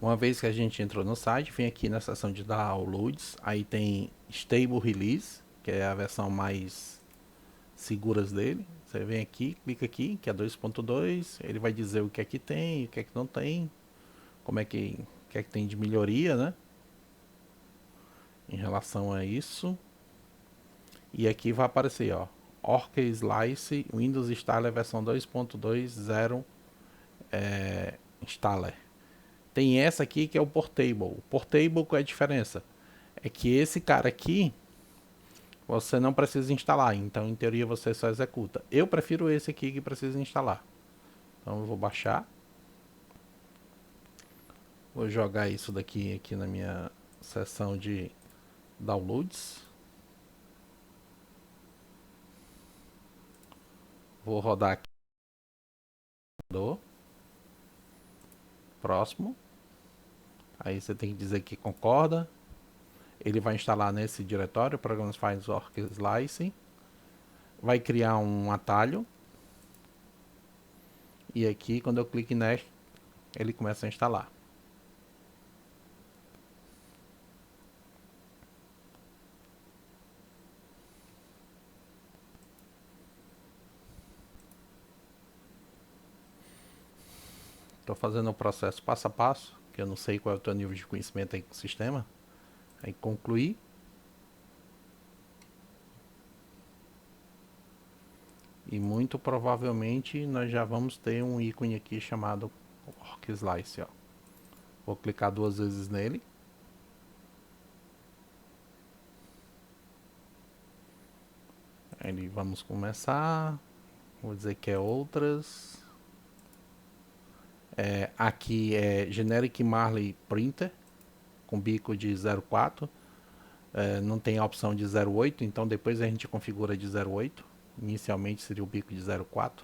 Uma vez que a gente entrou no site, vem aqui na seção de downloads, aí tem Stable Release, que é a versão mais seguras dele. Você vem aqui, clica aqui, que é 2.2, ele vai dizer o que é que tem, o que é que não tem, como é que é que tem de melhoria, né? Em relação a isso. E aqui vai aparecer, ó, Orca Slice Windows Installer versão 2.20 Installer. Tem essa aqui que é o Portable. O Portable, qual é a diferença? É que esse cara aqui você não precisa instalar, então em teoria você só executa. Eu prefiro esse aqui que precisa instalar. Então eu vou baixar. Vou jogar isso daqui aqui na minha seção de downloads. Vou rodar aqui. Próximo. Aí você tem que dizer que concorda. Ele vai instalar nesse diretório, Programs Files Orc Slice. Vai criar um atalho. E aqui, quando eu clico Next, ele começa a instalar. Estou fazendo o processo passo a passo, que eu não sei qual é o teu nível de conhecimento aí com o sistema. Aí concluir. E muito provavelmente nós já vamos ter um ícone aqui chamado Orc Slice. Ó. Vou clicar 2 vezes nele. Aí vamos começar. Vou dizer que é outras. Aqui é Generic Marley Printer com bico de 0,4. Não tem a opção de 0,8, então depois a gente configura de 0,8. Inicialmente seria o bico de 0,4.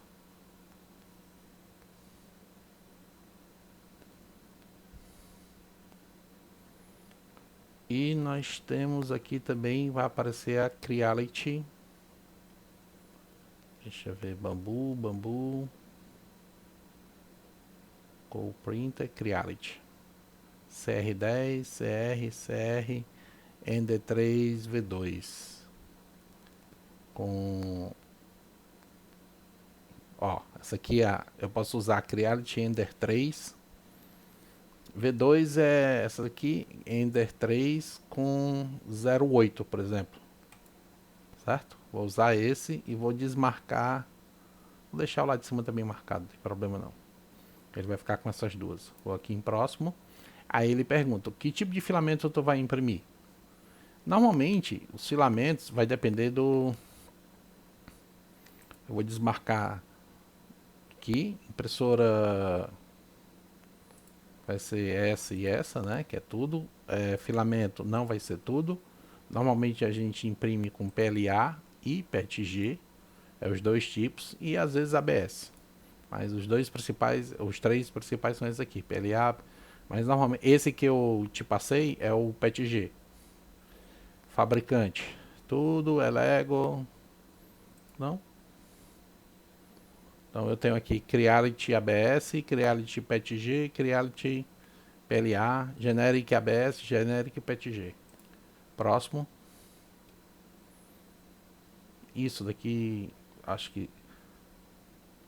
E nós temos aqui também, vai aparecer a Creality. Deixa eu ver, bambu. Com Printer, Creality. CR10, CR, ND3V2. Com... Ó, essa aqui eu posso usar a Creality Ender 3. V2 é essa aqui, Ender 3 com 0,8, por exemplo. Certo? Vou usar esse e vou desmarcar. Vou deixar o lado de cima também marcado, não tem problema não. Ele vai ficar com essas duas. Vou aqui em próximo. Aí ele pergunta, que tipo de filamento tu vai imprimir? Normalmente, os filamentos vai depender do... Eu vou desmarcar aqui. Impressora vai ser essa e essa, né? Que é tudo. Filamento não vai ser tudo. Normalmente a gente imprime com PLA e PETG. É os dois tipos. E às vezes ABS. Mas os dois principais, os três principais são esses aqui. PLA. Mas normalmente, esse que eu te passei é o PETG. Fabricante. Tudo é Lego. Não? Então eu tenho aqui Creality ABS, Creality PETG, Creality PLA, Generic ABS, Generic PETG. Próximo. Isso daqui acho que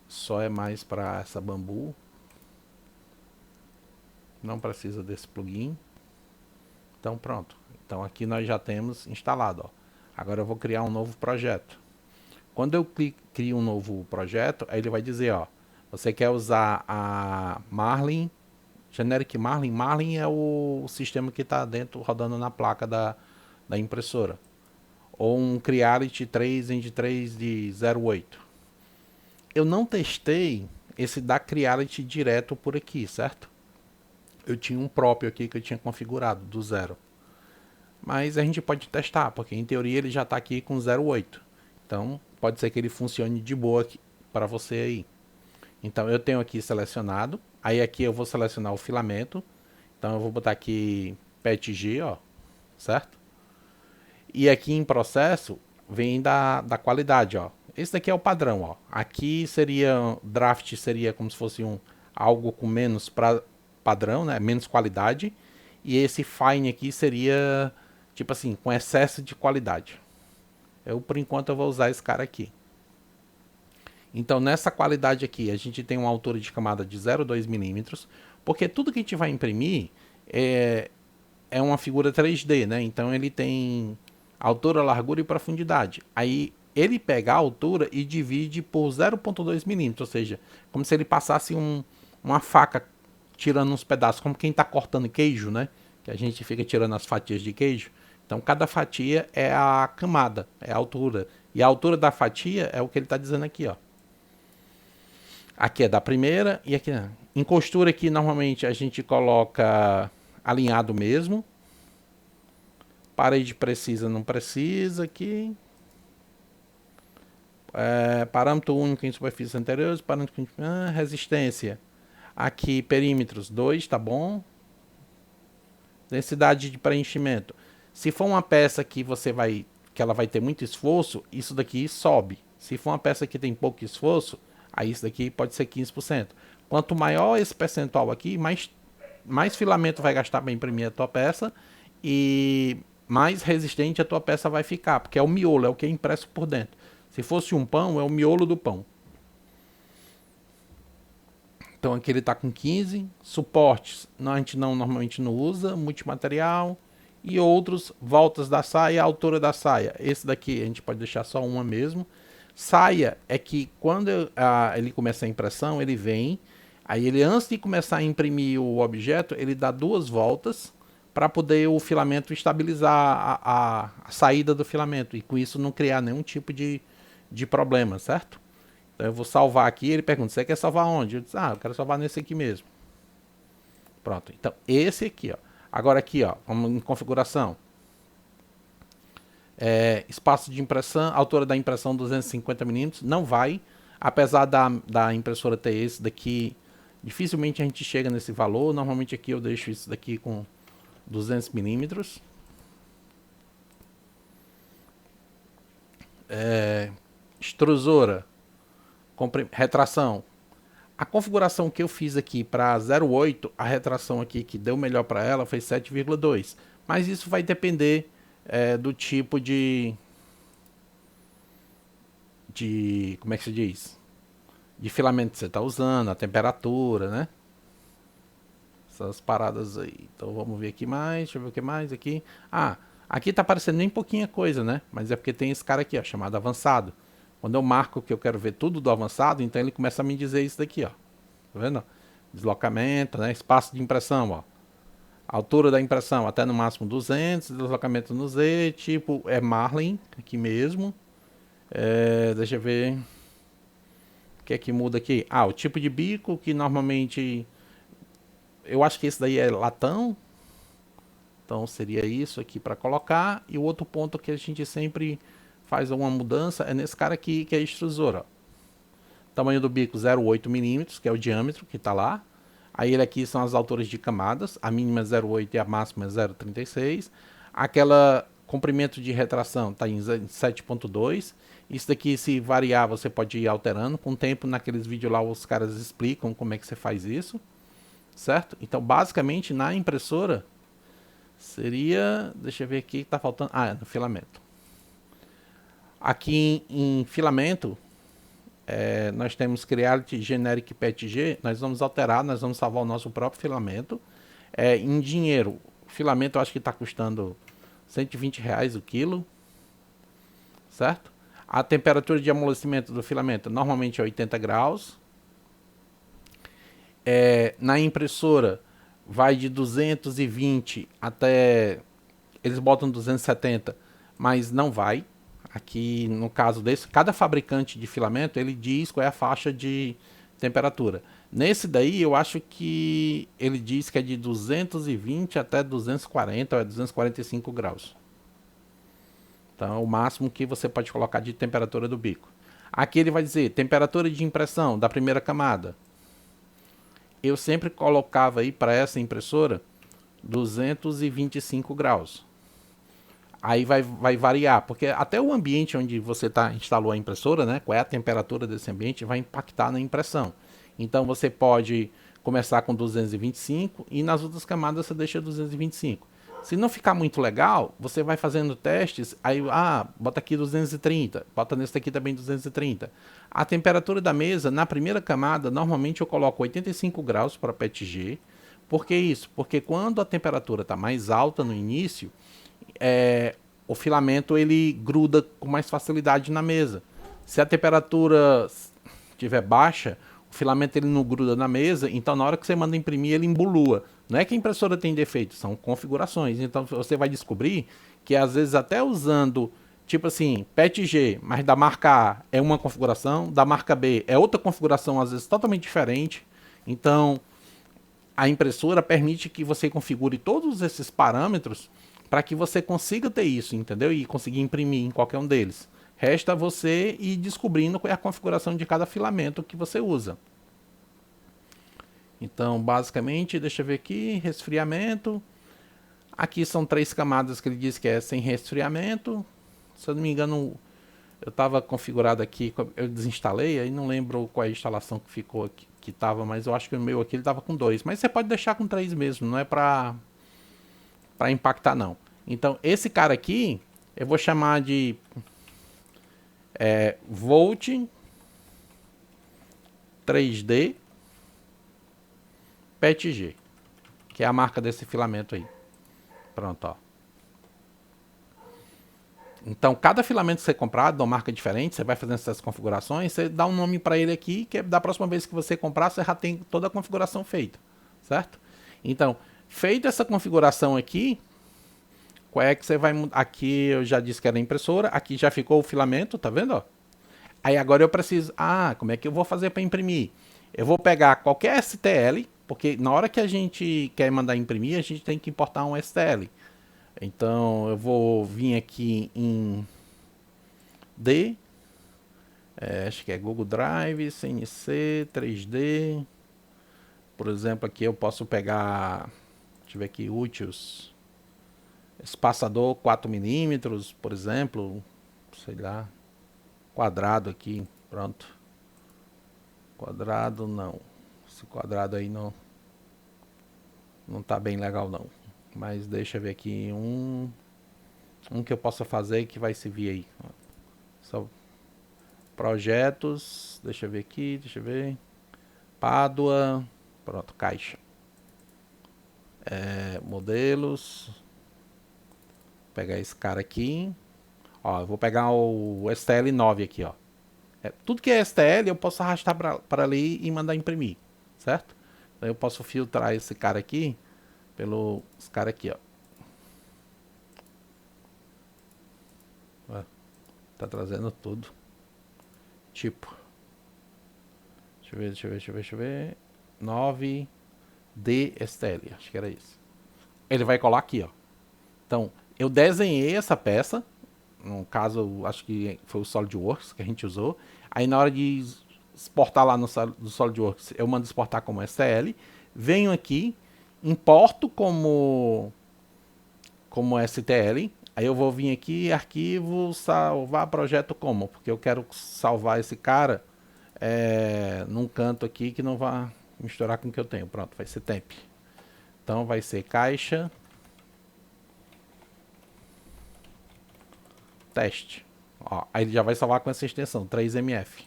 só é mais para essa bambu. Não precisa desse plugin. Então pronto. Então aqui nós já temos instalado. Ó. Agora eu vou criar um novo projeto. Quando eu crio um novo projeto, aí ele vai dizer, ó, você quer usar a Marlin, Generic Marlin. Marlin é o sistema que está dentro, rodando na placa da impressora. Ou um Creality 3 End 3 de 0,8. Eu não testei esse da Creality direto por aqui, certo? Eu tinha um próprio aqui que eu tinha configurado do zero. Mas a gente pode testar, porque em teoria ele já está aqui com 0,8. Então pode ser que ele funcione de boa para você aí. Então eu tenho aqui selecionado. Aí aqui eu vou selecionar o filamento. Então eu vou botar aqui PETG, ó, certo? E aqui em processo vem da qualidade, ó. Esse daqui é o padrão, ó. Aqui seria draft, seria como se fosse algo com menos padrão, né? Menos qualidade. E esse fine aqui seria, tipo assim, com excesso de qualidade. Eu, por enquanto, eu vou usar esse cara aqui. Então, nessa qualidade aqui, a gente tem uma altura de camada de 0,2 milímetros, porque tudo que a gente vai imprimir é uma figura 3D, né? Então, ele tem altura, largura e profundidade. Aí, ele pega a altura e divide por 0,2 milímetros, ou seja, como se ele passasse uma faca tirando uns pedaços, como quem está cortando queijo, né? Que a gente fica tirando as fatias de queijo. Então, cada fatia é a camada, é a altura. E a altura da fatia é o que ele está dizendo aqui, ó. Aqui é da primeira e aqui em costura aqui normalmente a gente coloca alinhado mesmo. Parede precisa, não precisa aqui. Parâmetro único em superfícies anteriores, parâmetro resistência. Aqui perímetros 2, tá bom? Densidade de preenchimento. Se for uma peça que que ela vai ter muito esforço, isso daqui sobe. Se for uma peça que tem pouco esforço, aí isso daqui pode ser 15%. Quanto maior esse percentual aqui, mais filamento vai gastar para imprimir a tua peça e mais resistente a tua peça vai ficar, porque é o miolo, é o que é impresso por dentro. Se fosse um pão, é o miolo do pão. Então aqui ele está com 15. Suportes, a gente normalmente não usa. Multimaterial. E outros, voltas da saia, altura da saia. Esse daqui a gente pode deixar só uma mesmo. Saia é que quando ele começa a impressão, ele vem. Aí ele, antes de começar a imprimir o objeto, ele dá 2 voltas para poder o filamento estabilizar a saída do filamento. E com isso não criar nenhum tipo de problema, certo? Então eu vou salvar aqui, ele pergunta, você quer salvar onde? Eu disse, eu quero salvar nesse aqui mesmo. Pronto, então esse aqui, ó. Agora aqui, ó, vamos em configuração. Espaço de impressão, altura da impressão 250 milímetros, não vai. Apesar da impressora ter esse daqui, dificilmente a gente chega nesse valor. Normalmente aqui eu deixo isso daqui com 200 milímetros. Extrusora. Retração. A configuração que eu fiz aqui para 0,8, a retração aqui que deu melhor para ela foi 7,2. Mas isso vai depender do tipo de... Como é que se diz? De filamento que você está usando, a temperatura, né? Essas paradas aí. Então vamos ver aqui mais, deixa eu ver o que mais aqui. Aqui tá aparecendo nem pouquinha coisa, né? Mas é porque tem esse cara aqui, ó, chamado avançado. Quando eu marco que eu quero ver tudo do avançado, então ele começa a me dizer isso daqui, ó. Tá vendo? Deslocamento, né? Espaço de impressão, ó. Altura da impressão até no máximo 200, deslocamento no Z, tipo é Marlin, aqui mesmo. Deixa eu ver. O que é que muda aqui? O tipo de bico, que normalmente... Eu acho que esse daí é latão. Então seria isso aqui para colocar. E o outro ponto que a gente sempre faz uma mudança é nesse cara aqui, que é a extrusora. Tamanho do bico 0,8 milímetros, que é o diâmetro que está lá. Aí ele aqui são as alturas de camadas. A mínima é 0,8 e a máxima é 0,36. Aquela comprimento de retração está em 7,2. Isso daqui, se variar, você pode ir alterando. Com o tempo, naqueles vídeos lá, os caras explicam como é que você faz isso. Certo? Então, basicamente, na impressora, seria... Deixa eu ver aqui, está faltando... no filamento. Aqui em filamento, nós temos Creality Generic PETG. Nós vamos alterar, nós vamos salvar o nosso próprio filamento. Em dinheiro, o filamento eu acho que está custando R$120 o quilo. Certo? A temperatura de amolecimento do filamento normalmente é 80 graus. Na impressora vai de 220 até... Eles botam 270, mas não vai. Aqui no caso desse, cada fabricante de filamento ele diz qual é a faixa de temperatura. Nesse daí eu acho que ele diz que é de 220 até 240 ou 245 graus. Então é o máximo que você pode colocar de temperatura do bico. Aqui ele vai dizer temperatura de impressão da primeira camada. Eu sempre colocava aí para essa impressora 225 graus. Aí vai variar, porque até o ambiente onde você instalou a impressora, né, qual é a temperatura desse ambiente, vai impactar na impressão. Então você pode começar com 225 e nas outras camadas você deixa 225. Se não ficar muito legal, você vai fazendo testes, aí, bota aqui 230, bota nesse aqui também 230. A temperatura da mesa, na primeira camada, normalmente eu coloco 85 graus para PETG. Por que isso? Porque quando a temperatura está mais alta no início, o filamento ele gruda com mais facilidade na mesa. Se a temperatura estiver baixa, o filamento ele não gruda na mesa, então na hora que você manda imprimir ele embolua. Não é que a impressora tem defeito, são configurações. Então você vai descobrir que às vezes até usando, tipo assim, PETG, mas da marca A é uma configuração, da marca B é outra configuração, às vezes totalmente diferente. Então a impressora permite que você configure todos esses parâmetros para que você consiga ter isso, entendeu? E conseguir imprimir em qualquer um deles. Resta você ir descobrindo qual é a configuração de cada filamento que você usa. Então, basicamente, deixa eu ver aqui, resfriamento. Aqui são 3 camadas que ele diz que é sem resfriamento. Se eu não me engano, eu estava configurado aqui, eu desinstalei, aí não lembro qual é a instalação que ficou aqui, que estava, mas eu acho que o meu aqui ele estava com 2. Mas você pode deixar com 3 mesmo, não é para impactar não. Então, esse cara aqui, eu vou chamar de Volt 3D PETG, que é a marca desse filamento aí. Pronto, ó. Então, cada filamento que você comprar de uma marca diferente, você vai fazendo essas configurações, você dá um nome para ele aqui, que da próxima vez que você comprar, você já tem toda a configuração feita, certo? Então, feita essa configuração aqui, qual é que você vai mudar? Aqui eu já disse que era impressora, aqui já ficou o filamento, tá vendo? Ó? Aí agora eu preciso, como é que eu vou fazer para imprimir? Eu vou pegar qualquer STL, porque na hora que a gente quer mandar imprimir, a gente tem que importar um STL. Então eu vou vir aqui em D, acho que é Google Drive, CNC, 3D. Por exemplo, aqui eu posso pegar, deixa eu ver aqui, úteis, espaçador 4mm, por exemplo, sei lá, quadrado aqui, pronto. Quadrado não, esse quadrado aí não tá bem legal não. Mas deixa eu ver aqui um que eu possa fazer que vai servir aí. Só projetos, deixa eu ver aqui, deixa eu ver. Pádua, pronto, caixa. Modelos. Vou pegar esse cara aqui. Ó, eu vou pegar o STL9 aqui, ó. Tudo que é STL eu posso arrastar para ali e mandar imprimir, certo? Então eu posso filtrar esse cara aqui pelos cara aqui, ó. Tá trazendo tudo. Tipo. Deixa eu ver. 9D STL, acho que era isso. Ele vai colar aqui, ó. Então, eu desenhei essa peça. No caso, acho que foi o SolidWorks que a gente usou. Aí na hora de exportar lá no SolidWorks, eu mando exportar como STL. Venho aqui, importo como STL. Aí eu vou vir aqui, arquivo, salvar projeto como, porque eu quero salvar esse cara num canto aqui que não vai misturar com o que eu tenho. Pronto, vai ser temp. Então vai ser caixa teste. Ó, aí ele já vai salvar com essa extensão 3MF.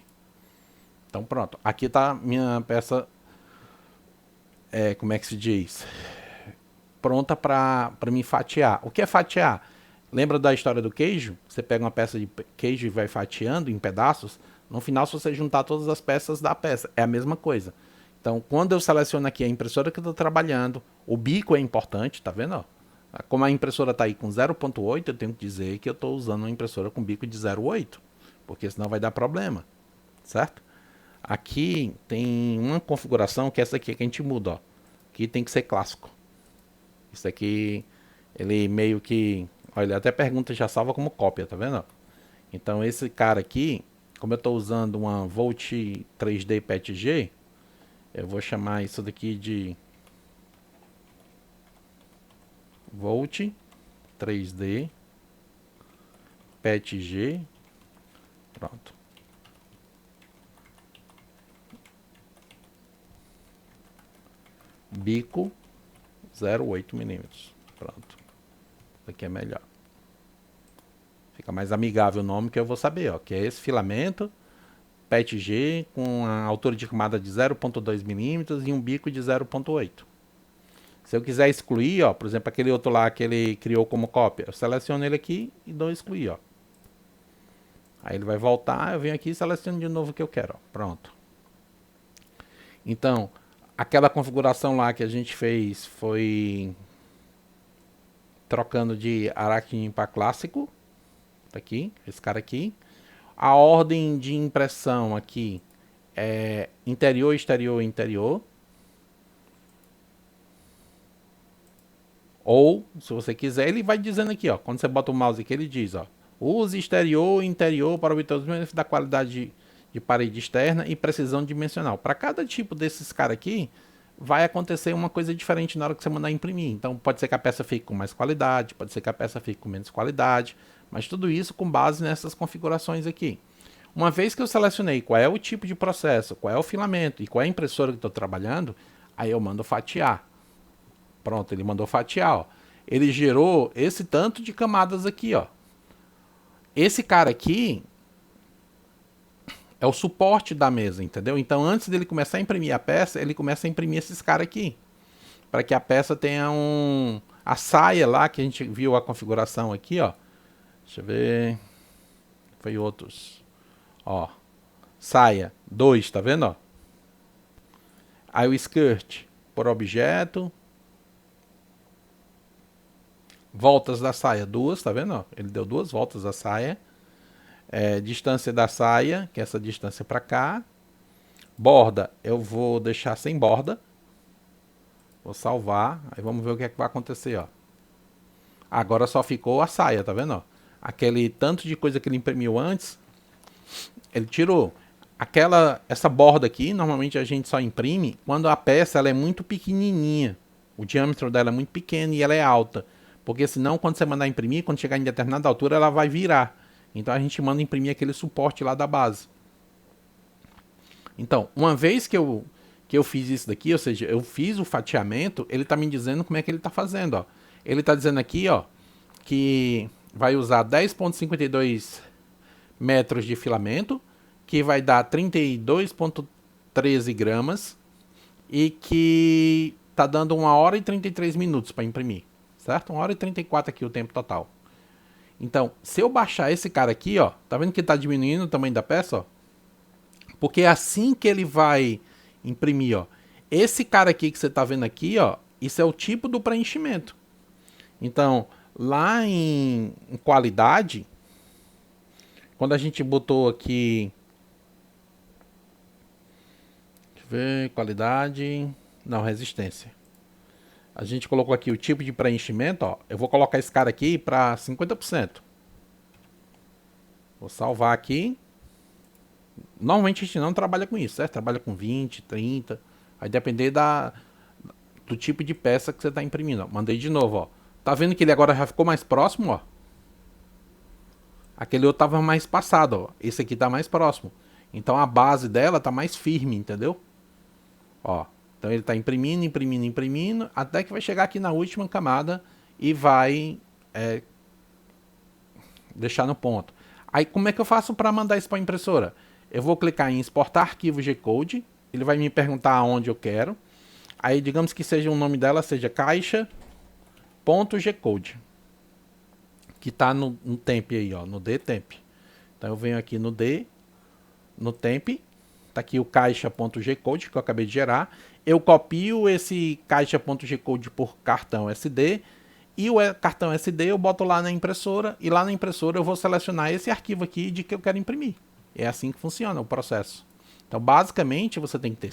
Então pronto, aqui tá minha peça, como é que se diz? Pronta para mim fatiar. O que é fatiar? Lembra da história do queijo? Você pega uma peça de queijo e vai fatiando em pedaços. No final, se você juntar todas as peças da peça, é a mesma coisa. Então, quando eu seleciono aqui a impressora que eu estou trabalhando, o bico é importante, tá vendo? Ó? Como a impressora está aí com 0.8, eu tenho que dizer que eu estou usando uma impressora com bico de 0.8, porque senão vai dar problema, certo? Aqui tem uma configuração que é essa aqui que a gente muda, ó. Aqui tem que ser clássico. Isso aqui, ele meio que... Olha, ele até pergunta, já salva como cópia, tá vendo? Então esse cara aqui, como eu estou usando uma Volt 3D PETG, eu vou chamar isso daqui de Volt 3D PETG. Pronto. bico 0,8 milímetros. Pronto. Isso aqui é melhor. Fica mais amigável o nome que eu vou saber, ó, que é esse filamento PETG com a altura de camada de 0,2 milímetros e um bico de 0,8. Se eu quiser excluir, ó, por exemplo, aquele outro lá que ele criou como cópia, eu seleciono ele aqui e dou excluir, ó. Aí ele vai voltar, eu venho aqui e seleciono de novo o que eu quero, ó. Pronto. Então, aquela configuração lá que a gente fez foi trocando de arachnid para clássico. Tá aqui, esse cara aqui. A ordem de impressão aqui é interior, exterior, interior. Ou, se você quiser, ele vai dizendo aqui, ó. Quando você bota o mouse aqui, ele diz, ó. Use exterior e interior para obter os benefícios da qualidade de parede externa e precisão dimensional. Para cada tipo desses caras aqui, vai acontecer uma coisa diferente na hora que você mandar imprimir. Então, pode ser que a peça fique com mais qualidade, pode ser que a peça fique com menos qualidade, mas tudo isso com base nessas configurações aqui. Uma vez que eu selecionei qual é o tipo de processo, qual é o filamento e qual é a impressora que estou trabalhando, aí eu mando fatiar. Pronto, ele mandou fatiar, ó. Ele gerou esse tanto de camadas aqui, ó. Esse cara aqui é o suporte da mesa, entendeu? Então, antes dele começar a imprimir a peça, ele começa a imprimir esses caras aqui. Para que a peça tenha a saia lá, que a gente viu a configuração aqui, ó. Deixa eu ver. Foi outros. Ó. Saia 2, tá vendo, ó? Aí o skirt por objeto. Voltas da saia, 2, tá vendo, ó? Ele deu 2 voltas da saia. Distância da saia, que é essa distância para cá. Borda, eu vou deixar sem borda. Vou salvar. Aí vamos ver o que é que vai acontecer, ó. Agora só ficou a saia, tá vendo, ó? Aquele tanto de coisa que ele imprimiu antes, ele tirou. Essa borda aqui, normalmente a gente só imprime quando a peça ela é muito pequenininha. O diâmetro dela é muito pequeno e ela é alta. Porque senão, quando você mandar imprimir, quando chegar em determinada altura, ela vai virar. Então a gente manda imprimir aquele suporte lá da base. Então, uma vez que eu fiz isso daqui, ou seja, eu fiz o fatiamento, ele está me dizendo como é que ele está fazendo, ó. Ele está dizendo aqui, ó, que vai usar 10,52 metros de filamento, que vai dar 32,13 gramas e que tá dando 1 hora e 33 minutos para imprimir, certo? 1 hora e 34 aqui o tempo total. Então, se eu baixar esse cara aqui, ó, tá vendo que tá diminuindo o tamanho da peça, ó? Porque é assim que ele vai imprimir, ó. Esse cara aqui que você tá vendo aqui, ó, isso é o tipo do preenchimento. Então, lá em qualidade, quando a gente botou aqui, deixa eu ver, qualidade, não, resistência. A gente colocou aqui o tipo de preenchimento, ó. Eu vou colocar esse cara aqui para 50%. Vou salvar aqui. Normalmente a gente não trabalha com isso, certo? Trabalha com 20, 30. Vai depender do tipo de peça que você está imprimindo. Ó. Mandei de novo, ó. Tá vendo que ele agora já ficou mais próximo, ó? Aquele outro tava mais passado, ó. Esse aqui tá mais próximo. Então a base dela tá mais firme, entendeu? Ó. Então ele tá imprimindo, imprimindo, imprimindo, até que vai chegar aqui na última camada e vai deixar no ponto. Aí como é que eu faço para mandar isso para a impressora? Eu vou clicar em exportar arquivo G-Code, ele vai me perguntar aonde eu quero. Aí digamos que seja o nome dela, seja caixa.gcode, que tá no temp aí, ó, no dtemp. Então eu venho aqui no D, no temp, tá aqui o caixa.gcode que eu acabei de gerar. Eu copio esse caixa.gcode por cartão SD e o cartão SD eu boto lá na impressora e lá na impressora eu vou selecionar esse arquivo aqui de que eu quero imprimir. É assim que funciona o processo. Então, basicamente, você tem que ter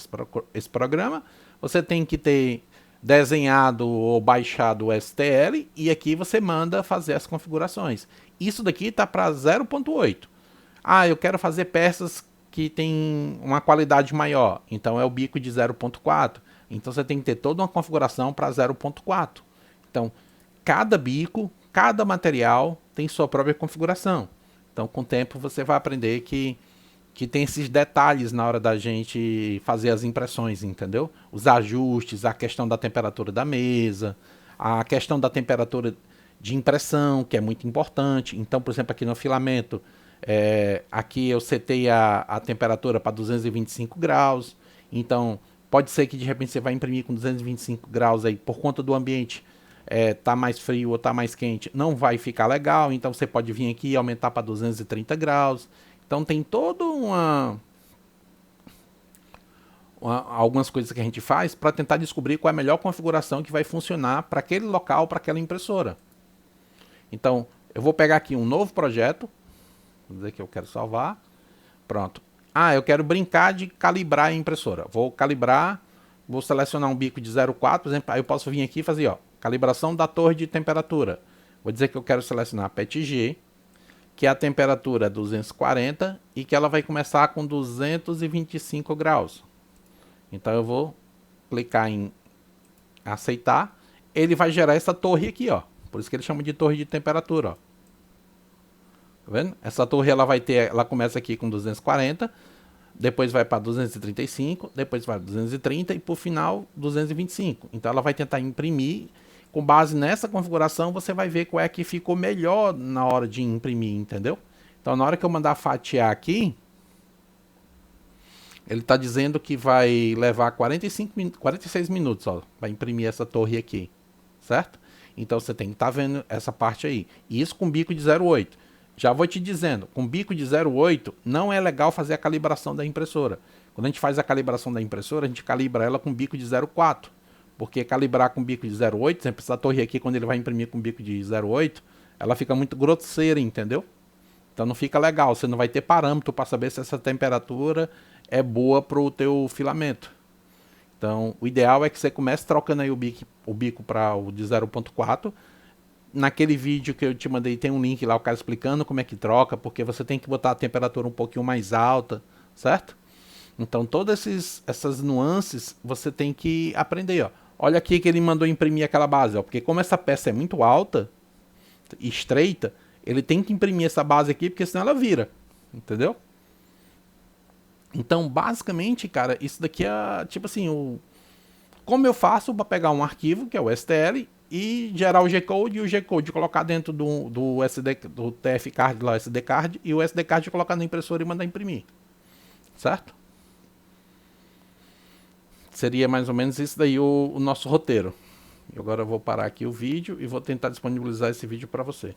esse programa, você tem que ter desenhado ou baixado o STL e aqui você manda fazer as configurações. Isso daqui está para 0.8. Ah, eu quero fazer peças que tem uma qualidade maior, então é o bico de 0.4. Então você tem que ter toda uma configuração para 0.4. Então, cada bico, cada material tem sua própria configuração. Então, com o tempo, você vai aprender que que tem esses detalhes na hora da gente fazer as impressões, entendeu? Os ajustes, a questão da temperatura da mesa, a questão da temperatura de impressão, que é muito importante. Então, por exemplo, aqui no filamento, aqui eu setei a temperatura para 225 graus. Então, pode ser que de repente você vai imprimir com 225 graus aí, por conta do ambiente tá mais frio ou tá mais quente, não vai ficar legal. Então, você pode vir aqui e aumentar para 230 graus. Então, tem toda algumas coisas que a gente faz para tentar descobrir qual é a melhor configuração que vai funcionar para aquele local, para aquela impressora. Então, eu vou pegar aqui um novo projeto, vou dizer que eu quero salvar, pronto. Eu quero brincar de calibrar a impressora. Vou calibrar, vou selecionar um bico de 0,4, por exemplo, aí eu posso vir aqui e fazer, ó, calibração da torre de temperatura. Vou dizer que eu quero selecionar a PETG, que a temperatura é 240 e que ela vai começar com 225 graus. Então eu vou clicar em aceitar, ele vai gerar essa torre aqui, ó. Por isso que ele chama de torre de temperatura, ó. Tá vendo? Essa torre ela começa aqui com 240, depois vai para 235, depois vai para 230 e por final 225. Então ela vai tentar imprimir. Com base nessa configuração, você vai ver qual é que ficou melhor na hora de imprimir, entendeu? Então, na hora que eu mandar fatiar aqui, ele está dizendo que vai levar 46 minutos, ó, para imprimir essa torre aqui, certo? Então, você tem que estar vendo essa parte aí. E isso com bico de 0,8. Já vou te dizendo, com bico de 0,8, não é legal fazer a calibração da impressora. Quando a gente faz a calibração da impressora, a gente calibra ela com bico de 0,4. Porque calibrar com bico de 0,8, sempre essa torre aqui, quando ele vai imprimir com bico de 0,8, ela fica muito grosseira, entendeu? Então não fica legal, você não vai ter parâmetro para saber se essa temperatura é boa para o teu filamento. Então o ideal é que você comece trocando aí o bico para o de 0,4. Naquele vídeo que eu te mandei tem um link lá, o cara explicando como é que troca, porque você tem que botar a temperatura um pouquinho mais alta, certo? Então todas essas nuances você tem que aprender, ó. Olha aqui que ele mandou imprimir aquela base, ó, porque como essa peça é muito alta e estreita, ele tem que imprimir essa base aqui, porque senão ela vira, entendeu? Então, basicamente, cara, isso daqui é, tipo assim, como eu faço para pegar um arquivo, que é o STL, e gerar o G-Code, e o G-Code colocar dentro do SD, do TF Card lá, SD Card, e o SD Card colocar na impressora e mandar imprimir, certo? Seria mais ou menos isso daí o nosso roteiro. E agora eu vou parar aqui o vídeo e vou tentar disponibilizar esse vídeo para você.